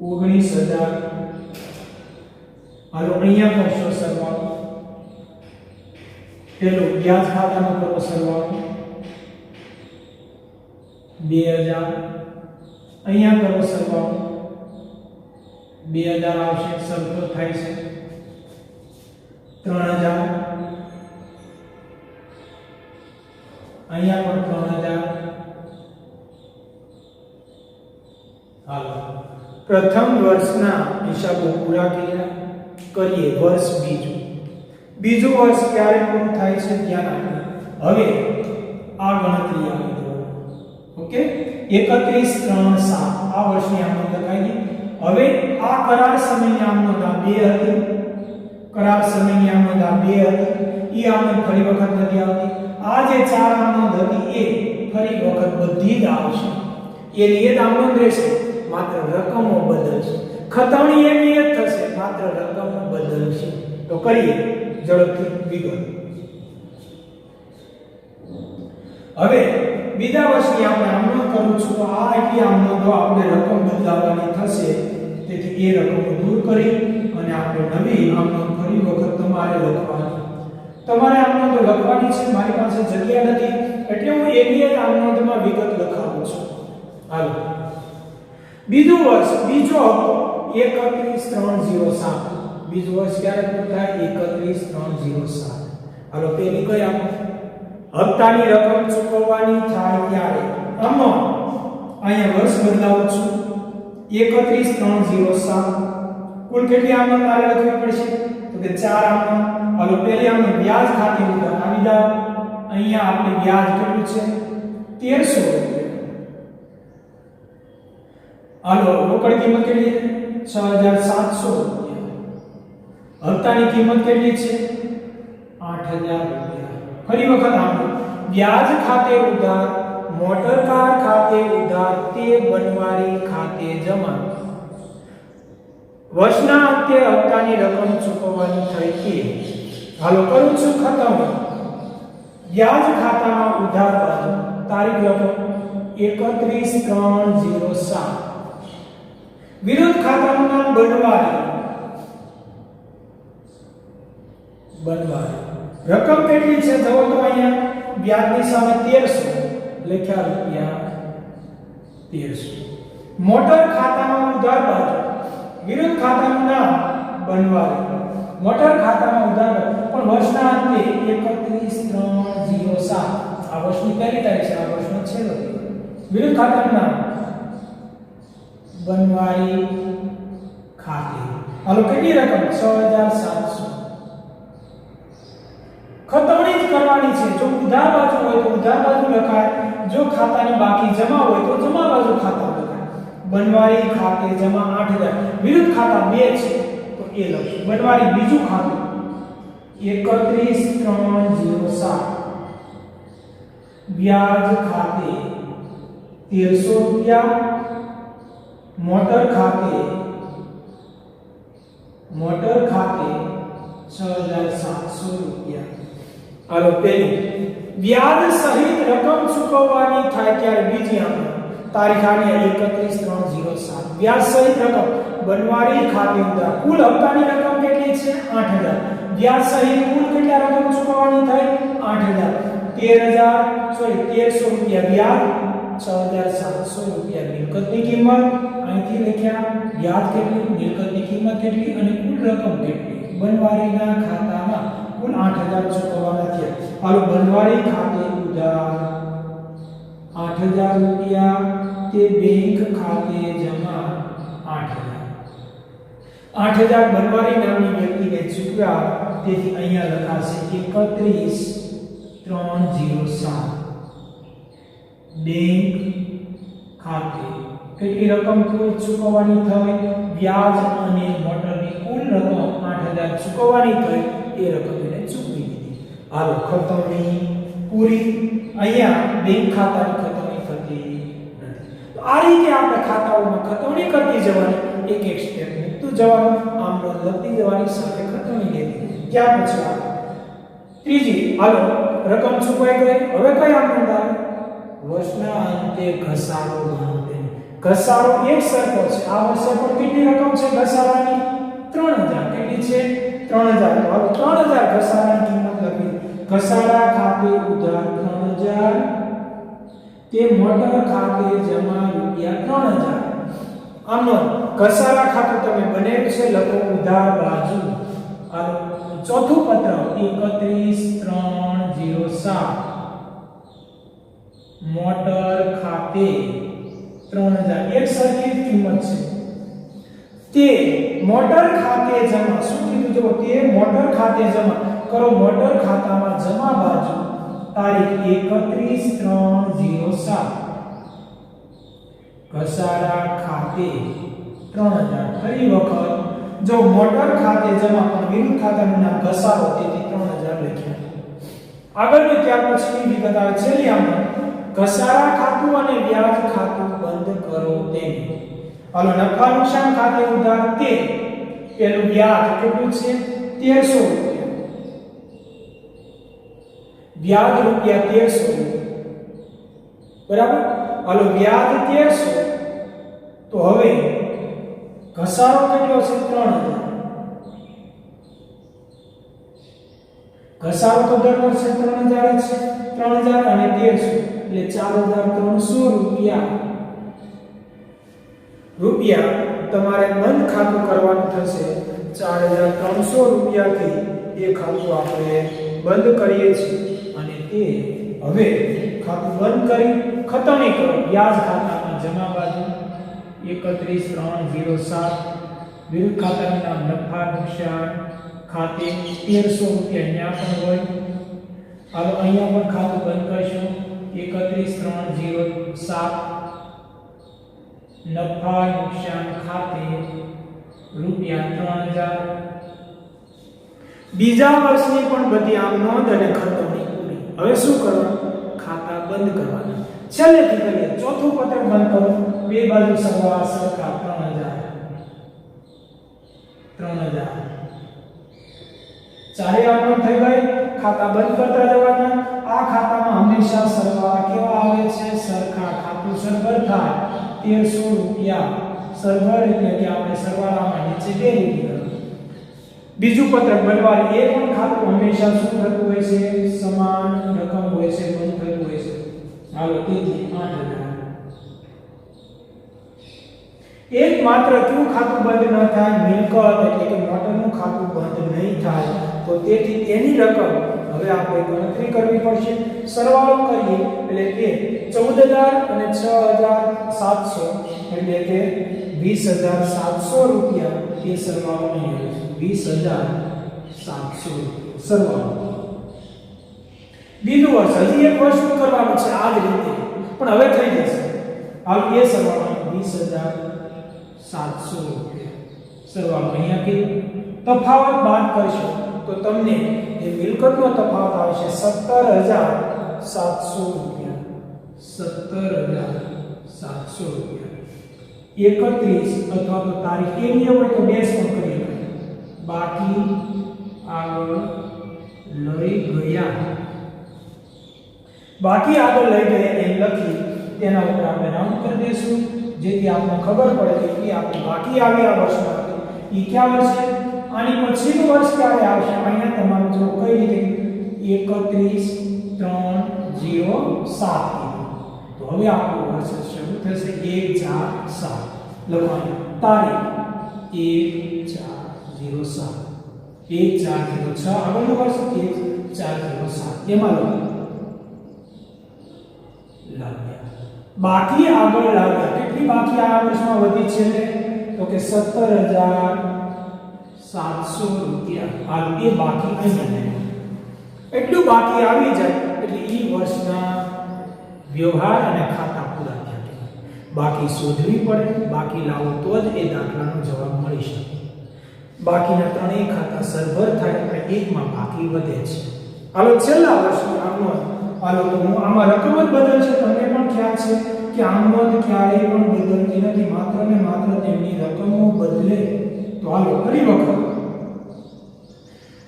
19000. હાલો અહીંયા કરશો સરવાળો. પેલો વ્યાજ ખાતાનો કરો સરવાળો 2000. અહીંયા કરો સરવાળો 2000 આવશે. સરખો થાય છે 3000. અહીંયા પણ 3000. હાલો પ્રથમ વર્ષના હિસાબો પૂરા કર્યા. કરીએ વર્ષ બીજું. બીજું વર્ષ ક્યારે પૂરું થાય છે ધ્યાન આપો. હવે આ ગણતરી આપી દો. ઓકે 31/3/7 આ વર્ષની આમદન લખાઈ ગઈ. હવે આ કરાર સમયની આમદન 2 હતી. કરાર સમયની આમદન 2 હતી. એ આમદન ફરી વખત નથી આવતી. આ જે 4 આમદન હતી એ ફરી વખત બધી જ આવશે. એની એ જ આમદન રહેશે, માત્ર રકમો બદલશે. ખતવણી એની જ થશે, માત્ર રકમો બદલશે. તો કરીએ ઝડપથી વિગત. હવે બીજા વર્ષની આપણે આમદન કરું છું તો આ એટલી આમદનો આપણે રકમ બદલાવવાની થશે. તેથી એ રકમ દૂર કરી અને આપણે નવી આમદન ફરી વખત તમારે લખવાની. તમારે આમદન લખવાની છે. મારી પાસે જગ્યા નથી એટલે હું એની જ આમદનમાં વિગત લખાવું છું. હાલો બીજું વર્ષ બીજો હપ્તો 31/3/07. બીજું વર્ષ ક્યારે પૂરું થાય? 31/3/07. હાલો પેલી કઈ આપો? હપ્તાની રકમ ચૂકવવાની થાય ત્યારે. આમાં અહીંયા વર્ષ બદલાવું છું 31/3/07. કુલ કેટલી આમદન મારે લખવી પડશે? તો કે 4 આમનો હાલો પહેલી આમનો વ્યાજ ખાતે ઉધાર આવી જાવ અહીંયા આપણે વ્યાજ કેટલું છે 1300 રૂપિયા હાલો રોકડ કિંમત કેટલી છે 6700 રૂપિયા હપ્તાની કિંમત કેટલી છે 8000 રૂપિયા ફરી વખત આમનો વ્યાજ ખાતે ઉધાર મોટર કાર ખાતે ઉધાર તે બનવારી ખાતે જમા વર્ષના અંતે હપ્તાની રકમ ચૂકવવાની થઈ કે હાલો કરું છું ખતમ વ્યાજ ખાતામાં ઉધાર બાજુ તારીખ લખો 31/3/07 વિરુદ્ધ ખાતાનું નામ બનવારી રકમ કેટલી છે જવો તો અહીંયા વ્યાજની સામે 1300 લખ્યા રૂપિયા 1300 મોટર ખાતામાં ઉધાર બાજુ વિરુદ્ધ ખાતાનું નામ બનવારી મોટર ખાતામાં ઉધાર પણ વર્ષના અંતે 31/3/07 આ વર્ષની પહેલી તારીખ છે આ વર્ષનો છેલ્લો વિરુદ્ધ ખાતાનું નામ બનવારી ખાતે હાલો કેટલી રકમ 6700 ખતવણી જ કરવાની છે જો ઉધાર બાજુ હોય તો ઉધાર બાજુ લખાય જો ખાતાની બાકી જમા હોય તો જમા બાજુ ખાતા લખાય બનવારી ખાતે જમા 8000 વિરુદ્ધ ખાતા 2 છે તો એ લખો બનવારી બીજું ખાતું 31/3/07 વ્યાજ ખાતે 1300 રૂપિયા મોટર ખાતે 6700 રૂપિયા હાલો પેલી વ્યાજ સહિત રકમ ચૂકવવાની થાય ત્યારે બીજી આમનો તારીખ આની 31/3/07 વ્યાજ સહિત રકમ બનવારી ખાતે ઉધાર કુલ હપ્તાની રકમ કેટલી છે 8000 વ્યાજ સહિત કુલ કેટલા રકમ ચૂકવવાની થાય 1300 રૂપિયા વ્યાજ 6700 રૂપિયા મિલકતની કિંમત અહીંથી લખ્યા વ્યાજ કેટલી મિલકતની કિંમત કેટલી અને કુલ રકમ કેટલી બનવારીના ખાતામાં કુલ 8000 ચૂકવવાના થયા હાલો બનવારી ખાતે ઉધાર 8000 રૂપિયા તે બેંક ખાતે જમા 8000 બનવારી નામની વ્યક્તિને ચૂકવ્યા તેથી અહીંયા લખાશે 31/3/07 બેંક ખાતે કેટલી રકમ કુલ ચૂકવવાની થઈ વ્યાજ અને મોટરની કુલ રકમ 8000 ચૂકવવાની થઈ એ રકમ એને ચૂકવી દીધી હાલો ખતવણી પૂરી અહીંયા બેંક ખાતાની ખતવણી થતી નથી તો આ રીતે આપણે ખાતાઓમાં ખતવણી કરતી જવાની એક એક સ્ટેપ મૂકતું જવાનું આમનો લખતી જવાની સાથે ખતવણી લેવી ત્યાર પછી ત્રીજી હાલો રકમ ચૂકવાઈ ગઈ હવે કઈ આમનો આવે વર્ષના અંતે ઘસારો ગણતરી ઘસારો એક સરખો છે આ વર્ષે પણ કેટલી રકમ છે ઘસારાની 3000 કેટલી છે 3000 તો હવે 3000 ઘસારાની કિંમત લખી ઘસારા ખાતે ઉધાર 3000 તે મોટર ખાતે જમા રૂપિયા 3000 આમનો ઘસારા ખાતું તમે બનાવ્યું છે લખો ઉધાર બાજુ આ ચોથું પત્ર 31/3/07 મોટર ખાતે 3000 એક સરખી કિંમત છે તે મોટર ખાતે જમા શું કીધું જો તે મોટર ખાતે જમા કરો મોટર ખાતામાં જમા બાજુ તારીખ 31/3/07 ઘસારા ખાતે 3000 ફરી વખત જો મોટર ખાતે જમા પણ વિરુદ્ધ ખાતાનું નામ ઘસારો તેથી 3000 લખ્યા આગળની ત્યાર પછીની વિગત આવે છેલ્લી આમાં ઘસારા ખાતું અને વ્યાજ ખાતું બંધ કરો તેમ હાલો નફા નુકસાન ખાતે ઉધાર તે પેલું વ્યાજ કેટલું છે 1300 રૂપિયા વ્યાજ રૂપિયા 1300 બરાબર હાલો વ્યાજ 1300 તો હવે ઘસારો કેટલો છે 3000 ઘસારો તો દર વર્ષે 3000 છે 3000 અને 1300 એટલે 4300 રૂપિયા તમારે બંધ ખાતું કરવાનું થશે 4300 રૂપિયાથી એ ખાતું આપણે બંધ કરીએ છીએ અને તે હવે ખાતું બંધ કરી ખતવણી કરો વ્યાજ ખાતામાં જમા બાજુ 31/3/07 વિરુદ્ધ ખાતાનું નામ નફા નુકસાન ખાતે 1300 રૂપિયા અહીંયા પણ હોય. હવે અહીંયા પણ ખાતું બંધ કરશું. 31/3/07 નફા નુકસાન ખાતે રૂપિયા 3000. બીજા વર્ષની પણ બધી આમ નોંધ અને ખતમની પૂરી. હવે શું કરવાનું? ખાતા બંધ કરવાના. છેલ્લેથી કરીએ. ચોથું પત્રક બંધ કરો. બે બાજુ સરવાળા સરખા 3000 ચારે આંકડો થઈ ગઈ. ખાતા બંધ કરતા જવાના. આ ખાતામાં હંમેશા સરવાળા કેવા આવે છે? સરખા. ખાતું સરભર થાય 1300 રૂપિયા સરભર એટલે કે આપણે સરવાળામાં નીચે 2 લીટી કરો. બીજું પત્રક બનવારી. એ પણ ખાતું હંમેશા શું થતું હોય છે? સમાન રકમ હોય છે, બંધ થતું હોય છે. હાલો તેથી 8000. એક માત્ર કયું ખાતું બંધ ન થાય? મિલકત એટલે કે મોટરનું ખાતું બંધ નહીં થાય. તો તેથી તેની રકમ હવે આપણે ગણતરી કરવી પડશે. સરવાળો કરીએ એટલે કે 14000 અને 6700 એટલે કે 20700 રૂપિયા. એ સરવાળો અહીં આવે છે. 20700 સરવાળો. બીજું વર્ષ હજી એક વર્ષ કરવાનું છે આ જ રીતે, પણ હવે થઈ જશે. હાલ એ સરવાળો 20700 રૂપિયા સરવાળો. અહીંયા કે તફાવત બાદ કરશો તો તમને એ મિલકતનો તફાવત આવશે 17700 રૂપિયા. 17700 રૂપિયા. 31 અથવા તો તારીખ એની હોય તો ડેશ પણ કરી લો. બાકી આગળ લઈ ગયા. બાકી આગળ લઈ ગયા એમ લખી તેના ઉપર આપણે રાઉન્ડ કરી દઈશું, જેથી આપણને ખબર પડે કે આપણે બાકી આવ્યા વર્ષમાં એ કયા વર્ષે. આની પછીનું વર્ષ ક્યારે આવશે? અહીંયા તમારું જો કઈ રીતે 31/3/07 તો હવે આપણું વર્ષ શરૂ થશે 1/4/7 લખવાનું. તારીખ 1/4/07 1/4/06 આગળનું વર્ષ 1/4/07 એમાં લાવ્યા. બાકી આગળ લાવ્યા. કેટલી બાકી આ વર્ષમાં વધી છે? તો કે 17700 રૂપિયા. હાલ એ બાકી અહીંયા એટલું બાકી આવી જાય એટલે એ વર્ષના વ્યવહાર અને ખાતા પૂરા થયા. બાકી શોધવી પડે. બાકી લાવો તો જ એ દાખલાનો જવાબ મળી શકે. બાકીના ત્રણેય ખાતા સરભર થાય એટલે એકમાં બાકી વધે છે. હાલો છેલ્લા વર્ષની આમનો હાલો તો હું આમાં રકમ જ બદલશે. તમને પણ ખ્યાલ છે કે આમનો ક્યારેય પણ બદલતી નથી, માત્ર ને માત્ર તેમની રકમો બદલે. તો હાલો ફરી વખત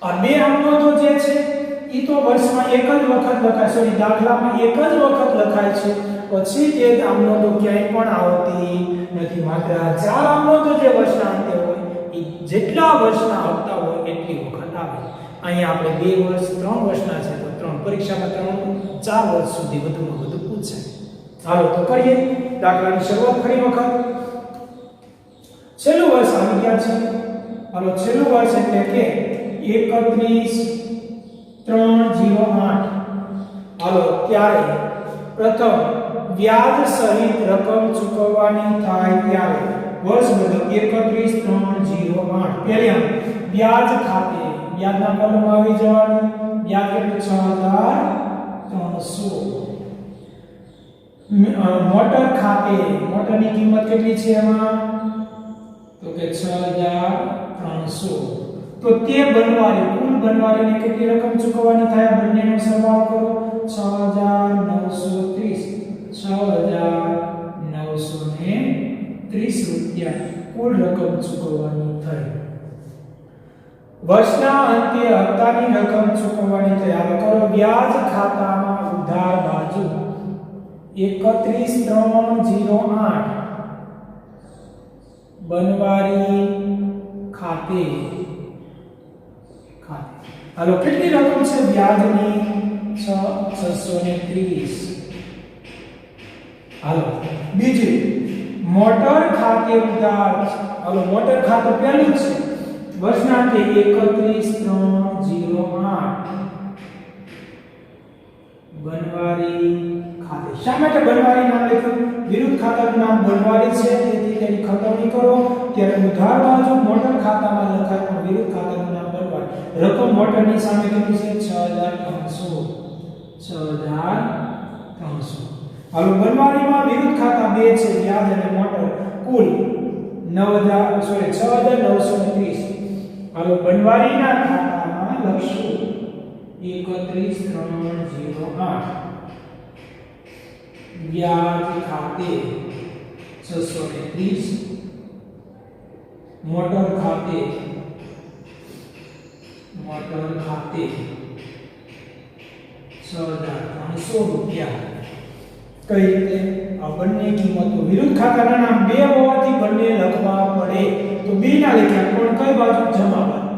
આ બે આમનો તો જે છે એ તો વર્ષમાં એક જ વખત લખાય. સોરી, દાખલામાં એક જ વખત લખાય છે. પછી તે આમનો તો ક્યાંય પણ આવતી નથી. માત્ર આ ચાર આમનો તો જે વર્ષના અંતે હોય એ જેટલા વર્ષના હપ્તા હોય એટલી વખત આવે. અહીંયા આપણે 2 વર્ષ 3 વર્ષના છે તો 3 પરીક્ષામાં 3-4 વર્ષ સુધી વધુમાં વધુ પૂછાય. હાલો તો કરીએ દાખલાની શરૂઆત ફરી વખત. છેલ્લું વર્ષ આવી ગયા છે. હાલો છેલ્લું વર્ષ એટલે કે 31/3/08. હાલો ત્યારે પ્રથમ વ્યાજ સહિત રકમ ચૂકવવાની થાય ત્યારે વર્ષ બદલ 31/3/08. પહેલા વ્યાજ ખાતે વ્યાજના કલમમાં આવી જવાનું. વ્યાજ કેટલું? 6300. મોટર ખાતે મોટરની કિંમત કેટલી છે એમાં? તો કે 6300. તો તે બનવારી કુલ બનવારીને કેટલી રકમ ચૂકવવાની થાય? બંનેનો સરવાળો કરો. 6930 6930 રૂપિયા કુલ રકમ ચૂકવવાની થઈ. વર્ષના અંતે હપ્તાની રકમ ચૂકવવાની થઈ. હવે કરો વ્યાજ ખાતામાં ઉધાર બાજુ 31/3/08 બનવારી ખાતે હાલો કેટલી રકમ છે વ્યાજની? 630. હાલો બીજી મોટર ખાતે ઉધાર. હાલો મોટર ખાતું પહેલું છે વર્ષના અંતે 31/3/08 બનવારી ખાતે. શા માટે બનવારી નામ લખ્યું? વિરુદ્ધ ખાતાનું નામ બનવારી છે, તેથી તેની ખતમણી કરો ત્યારે ઉધાર બાજુ મોટર ખાતામાં લખાય પણ વિરુદ્ધ ખાતાનું નામ બનવારી. રકમ મોટરની સામે કેટલી છે 6300 6300 હાલો બનવારીમાં વિરુદ્ધ ખાતા બે છે વ્યાજ અને મોટર કુલ 6930 હાલો બનવારીના ખાતામાં લખશું 31308 વ્યાજ ખાતે 630 મોટર ખાતે 6300 રૂપિયા કઈ રીતે આ બંને કિંમતો વિરુદ્ધ ખાતાના નામ બે હોવાથી બંને લખવા પડે તો બે ના લખ્યા પણ કઈ બાજુ જમા બાજુ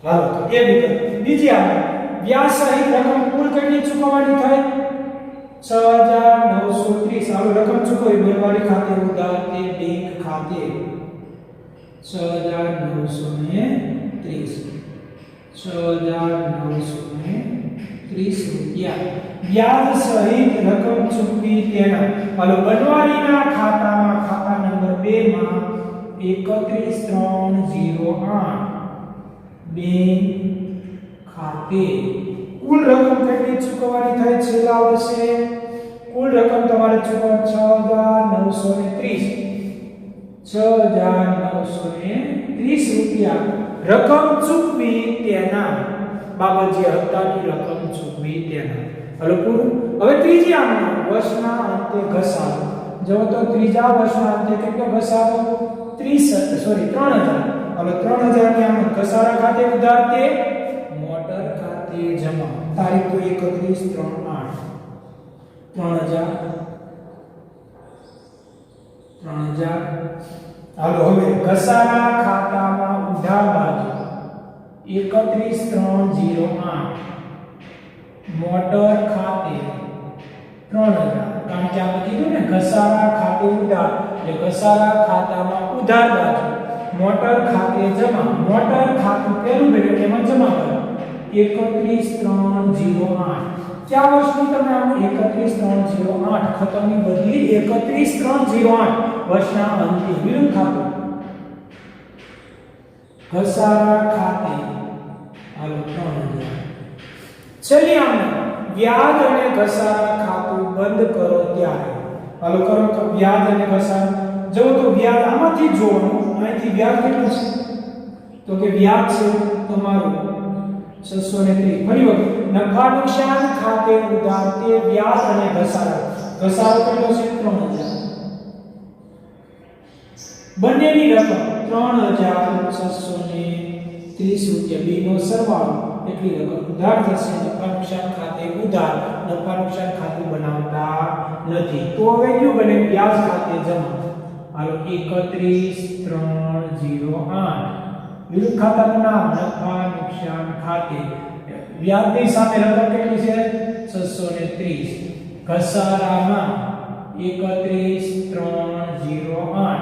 હાલો તો એ વિગત બીજી આપણે વ્યાજ સહિત રકમ કુલ કેટલી ચૂકવવાની થાય 6930 હાલો રકમ ચૂકવી બનવારી ખાતે ઉધાર તે બેંક ખાતે 6930 રૂપિયા વ્યાજ સહિત રકમ ચૂકવી તેના હાલો બનવારીના ખાતામાં ખાતા નંબર 2 માં 31308 બેંક ખાતે કુલ રકમ કેટલી ચૂકવવાની થાય છેલ્લા વર્ષે કુલ રકમ તમારે ચૂકવવાની 6930 રૂપિયા રકમ ચૂકવી તેના બાબત જે હપ્તાની રકમ ચૂકવી તેના હાલો પૂરું હવે ત્રીજી આમનો વર્ષના અંતે ઘસારો જો તો ત્રીજા વર્ષના અંતે કેટલો ઘસારો 3000 હવે 3000 ની આમ ઘસારા ખાતે ઉધાર તે મોટર ખાતે જમા તારીખ તો 31/3/8 3000 હાલો હવે ઘસારા ખાતામાં ઉધાર બાજુ 31/3/08 મોટર ખાતે 3000 કારણ કે આપણે કીધું ને ઘસારા ખાતે ઉધાર એટલે ઘસારા ખાતામાં ઉધાર બાજુ મોટર ખાતે જમા મોટર ખાતું પેલું બેઠું એમાં જમા કરો 31/3/08 ક્યાં વર્ષની તમે આમ 31/3/08 ખતમની બદલી 31/3/08 વર્ષના અંતે વિરુદ્ધ ખાતું ઘસારા ખાતે હાલો 3000 છેલ્લી આમને વ્યાજ અને ઘસારા ખાતું બંધ કરો ત્યારે હાલો કરો તો વ્યાજ અને ઘસારા જો તો વ્યાજ આમાંથી જોવાનું અહીંથી વ્યાજ કેટલું છે તો કે વ્યાજ છે તમારું 630 ફરી વખત નફા નુકસાન ખાતે ઉધાર તે વ્યાજ અને ઘસારો કેટલો છે 3000 બંનેની રકમ 3630 રૂપિયા બેનો સરવાળો એટલી રકમ ઉધાર થશે નફા નુકસાન ખાતે ઉધાર નફા નુકસાન ખાતું બનાવતા નથી તો હવે કયું બને વ્યાજ ખાતે જમા હાલો 31/3/08 વિરુદ્ધ ખાતાનું નામ નફા નુકસાન ખાતે વ્યાજની સામે રકમ કેટલી છે 630 ઘસારામાં 31/3/08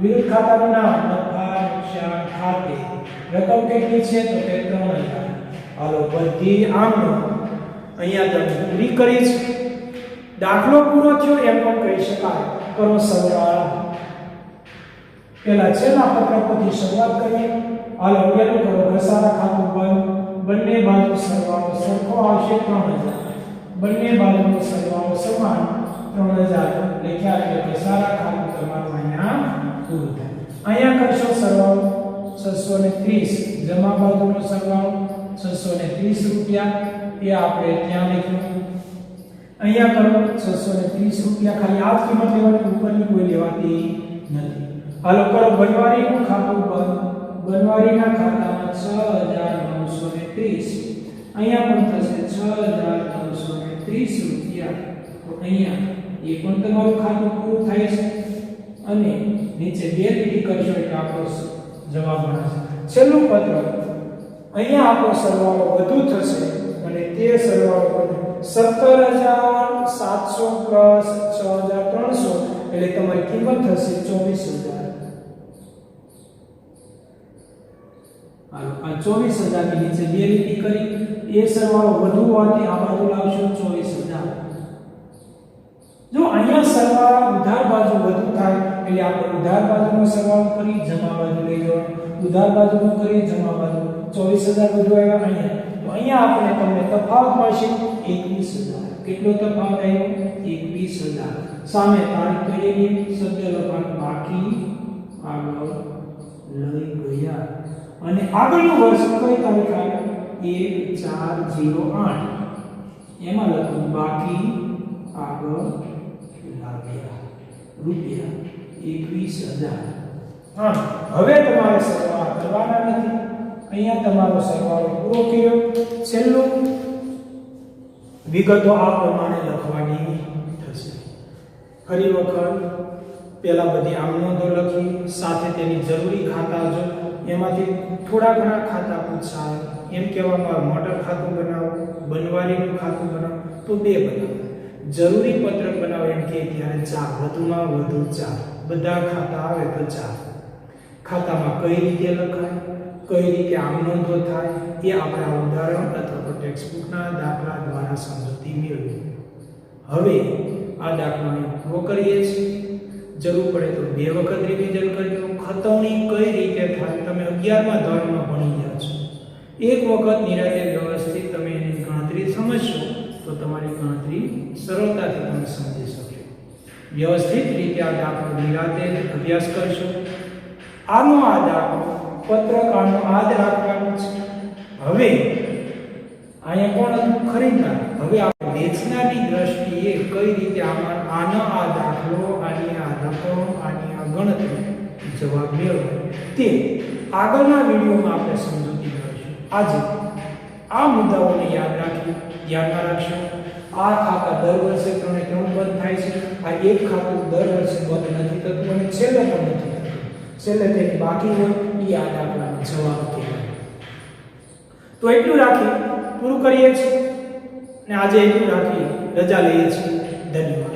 વિરુદ્ધ ખાતાનું નામ નફા નુકસાન ખાતે રકમ કેટલી છે તો કે 3000 હાલો બધી આમનો અહીંયા તમે પૂરી કરી છે દાખલો પૂરો થયો એમ પણ કહી શકાય કરો સરવાળા પેલા છેલ્લા પત્ર પરથી શરૂઆત કરીએ હાલો પેલું કરો ઘસારા ખાતું બંધ બંને બાજુ સરવાળો સરખો આવશે 3000 બંને બાજુનો સરવાળો સમાન 3000 લખ્યા એટલે ઘસારા ખાતું તમારું અહીંયા પૂરું થાય અહીંયા કરશો સરવાળો 630 જમા બાજુનો સરવાળો 630 રૂપિયા એ આપણે ત્યાં લખ્યું અહીંયા કરો 630 રૂપિયા ખાલી આ કિંમત લેવાની ઉપરની કોઈ લેવાતી નથી હાલો કરો બનવારીનું ખાતું બંધ બનવારીના ખાતામાં 6930 અહીંયા પણ થશે 6930 રૂપિયા તો અહીંયા એ પણ તમારું ખાતું પૂરું થાય છે અને નીચે બે લીટી કરશો એટલે આપણો જવાબ મળશે છેલ્લું પત્ર અહીંયા આપણો સરવાળો વધુ થશે અને તે સરવાળો બને 17700 પ્લસ 6300 એટલે તમારી કિંમત થશે 24000 હાલો આ 24000 ની નીચે બે લીટી કરી એ સરવાળો વધુ હોવાથી આ બાજુ લાવશો 24000 જો અહીંયા સરવાળા ઉધાર બાજુ વધુ થાય એટલે આપણે ઉધાર બાજુનો સરવાળો કરી જમા બાજુ લઈ જવાનું, ઉધાર બાજુનો કરી જમા બાજુ 24000 બધું આવ્યા અહીંયા. તો અહીંયા આપણે તમને તફાવત મળશે 21000. કેટલો તફાવત આવ્યો? 21000. સામે તારીખ તો એની સત્ય લખવાનું બાકી આગળ લઈ ગયા અને આગળનું વર્ષ કઈ તારીખ આવે? 1408. એમાં લખવાનું બાકી આગળ લાવ્યા રૂપિયા 21000. હા, હવે તમારે સરવાળા કરવાના નથી. અહીંયા તમારો સરવાળો પૂરો કર્યો. છેલ્લું વિગતો આ પ્રમાણે લખવાની થશે. ફરી વખત પહેલા બધી આમ નોંધો લખી, સાથે તેની જરૂરી ખાતા જો એમાંથી થોડા ઘણા ખાતા પૂછાય. એમ કહેવામાં મોટર ખાતું બનાવો, બનવારીનું ખાતું બનાવો તો 2 બનાવો. જરૂરી પત્રક બનાવો એમ કે ત્યારે 4, વધુમાં વધુ 4. બધા ખાતા આવે તો 4. ખાતામાં કઈ રીતે લખાય, કઈ રીતે આમ નોંધો થાય એ આપણે આ ઉદાહરણ અથવા તો ટેક્સ્ટબુકના દાખલા દ્વારા સમજૂતી મેળવી. હવે આ દાખલાને પૂરો કરીએ છીએ. જરૂર પડે તો 2 વખત રિવિઝન કરજો. ખતવણી કઈ રીતે થાય તમે 11મા ધોરણમાં ભણી ગયા છો. એક વખત નિરાતે વ્યવસ્થિત તમે એની ગણતરી સમજશો તો તમારી ગણતરી સરળતાથી તમે સમજી શકશો. વ્યવસ્થિત રીતે આ દાખલો નિરાતે અભ્યાસ કરશો. આનો આ દાખલો પત્રક આનો આ જ રાખવાનો છે. હવે અહીંયા કોણ હતું? ખરીદનાર. હવે આપણે વેચનારની દ્રષ્ટિએ કઈ રીતે આનો આ દાખલો, આની આ રકમ, આની આ ગણતરી જવાબ મેળવો તે આગળના વિડીયોમાં આપણે સમજૂતી કરીશું. આજે આ મુદ્દાઓને યાદમાં રાખશો. આ ખાતા દર વર્ષે 3 બંધ થાય છે. આ એક ખાતું દર વર્ષે બંધ નથી થતું અને છેલ્લે પણ નથી થતું. છેલ્લે તેની બાકી હોય એ આ દાખલાનો જવાબ કહેવાય. તો એટલું રાખી પૂરું કરીએ છીએ અને આજે એટલું રાખી રજા લઈએ છીએ. ધન્યવાદ.